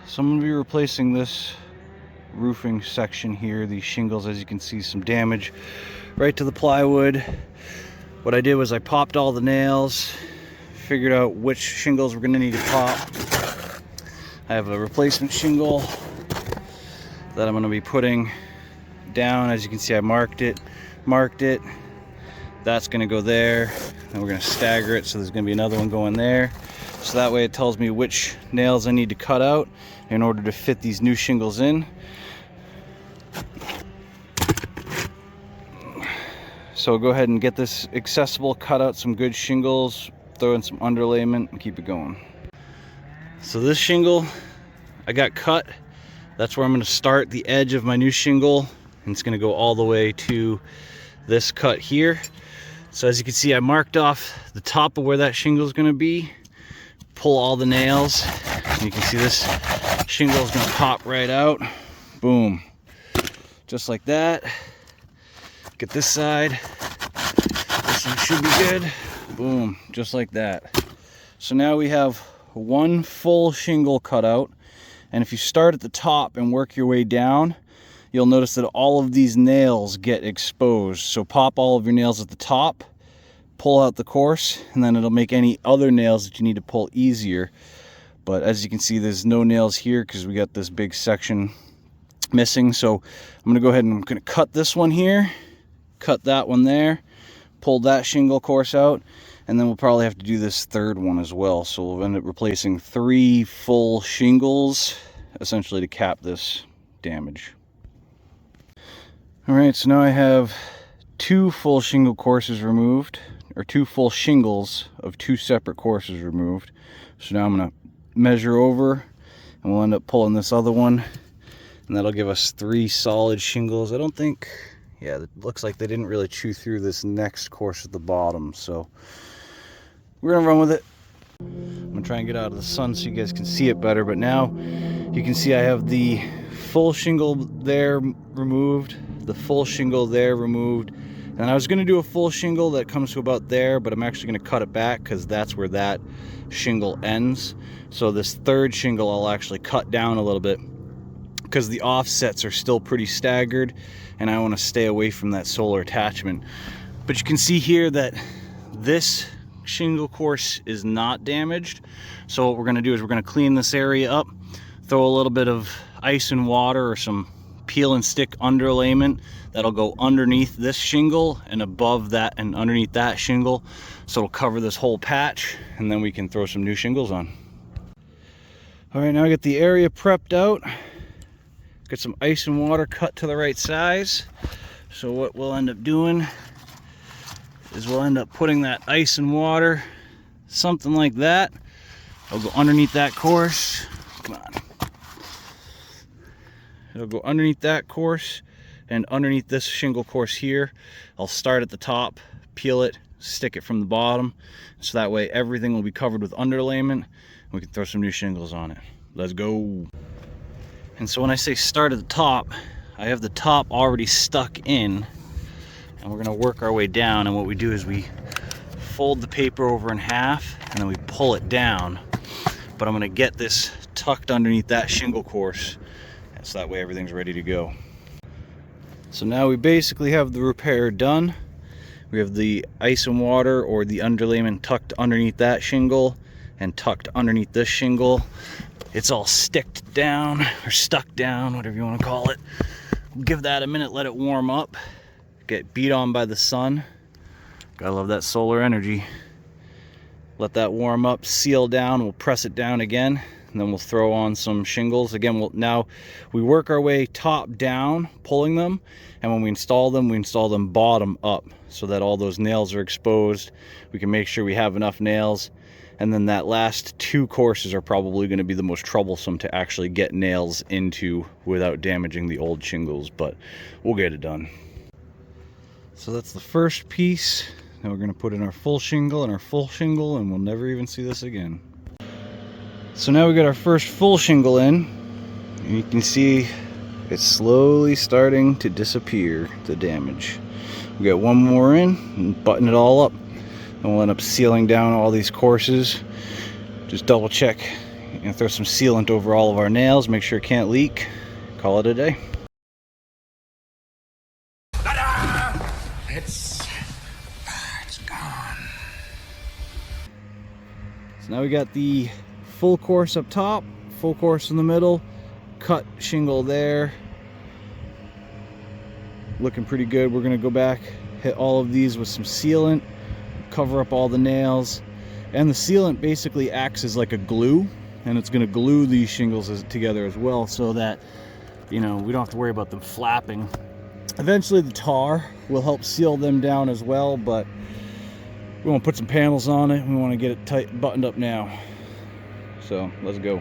So I'm going to be replacing this roofing section here, these shingles. As you can see, some damage right to the plywood. What I did was I popped all the nails, figured out which shingles we're going to need to pop. I have a replacement shingle that I'm going to be putting down. As you can see, I marked it. That's going to go there, and we're going to stagger it, so there's going to be another one going there. So that way it tells me which nails I need to cut out in order to fit these new shingles in. So I'll go ahead and get this accessible, cut out some good shingles, throw in some underlayment, and keep it going. So this shingle I got cut. That's where I'm going to start the edge of my new shingle, and it's going to go all the way to this cut here. So as you can see, I marked off the top of where that shingle is going to be. Pull all the nails, and you can see this shingle is going to pop right out. Boom, just like that. Get this side. This one should be good. Boom, just like that. So now we have one full shingle cut out, and if you start at the top and work your way down, you'll notice that all of these nails get exposed. So pop all of your nails at the top, pull out the course, and then it'll make any other nails that you need to pull easier. But as you can see, there's no nails here because we got this big section missing. So I'm going to go ahead and I'm going to cut this one here, cut that one there, pull that shingle course out, and then we'll probably have to do this third one as well. So we'll end up replacing 3 full shingles essentially to cap this damage. All right, so now I have 2 full shingle courses removed, or 2 full shingles of 2 separate courses removed. So now I'm going to measure over, and we'll end up pulling this other one, and that'll give us 3 solid shingles. I don't think, yeah, it looks like they didn't really chew through this next course at the bottom, so we're gonna run with it. I'm gonna try and get out of the sun so you guys can see it better, but now you can see I have the full shingle there removed, the full shingle there removed, and I was going to do a full shingle that comes to about there, but I'm actually going to cut it back because that's where that shingle ends. So this third shingle I'll actually cut down a little bit because the offsets are still pretty staggered, and I want to stay away from that solar attachment. But you can see here that this shingle course is not damaged. So what we're going to do is we're going to clean this area up, throw a little bit of ice and water or some peel and stick underlayment that'll go underneath this shingle and above that and underneath that shingle, so it'll cover this whole patch, and then we can throw some new shingles on. All right, now I get the area prepped out, get some ice and water cut to the right size. So what we'll end up doing is we'll end up putting that ice and water something like that. I'll go underneath that course. Come on. It'll go underneath that course and underneath this shingle course here. I'll start at the top, peel it, stick it from the bottom, so that way everything will be covered with underlayment, and we can throw some new shingles on it. Let's go. And so when I say start at the top, I have the top already stuck in, and we're going to work our way down. And what we do is we fold the paper over in half, and then we pull it down. But I'm going to get this tucked underneath that shingle course, so that way everything's ready to go. So now we basically have the repair done. We have the ice and water or the underlayment tucked underneath that shingle and tucked underneath this shingle. It's all sticked down or stuck down, whatever you want to call it. We'll give that a minute, let it warm up, get beat on by the sun. Gotta love that solar energy. Let that warm up, seal down, we'll press it down again, and then we'll throw on some shingles. Again, now we work our way top down, pulling them, and when we install them bottom up, so that all those nails are exposed. We can make sure we have enough nails, and then that last 2 courses are probably going to be the most troublesome to actually get nails into without damaging the old shingles, but we'll get it done. So that's the first piece. Now we're going to put in our full shingle and our full shingle, and we'll never even see this again. So now we got our first full shingle in, and you can see it's slowly starting to disappear, the damage. We got one more in and button it all up, and we'll end up sealing down all these courses. Just double check throw some sealant over all of our nails, make sure it can't leak. Call it a day. It's gone. So now we got the full course up top, full course in the middle, cut shingle there. Looking pretty good. We're gonna go back, hit all of these with some sealant, cover up all the nails. And the sealant basically acts as like a glue, and it's gonna glue these shingles together as well, so that, you know, we don't have to worry about them flapping. Eventually the tar will help seal them down as well, but we want to put some panels on it. We want to get it tight, buttoned up now. So let's go.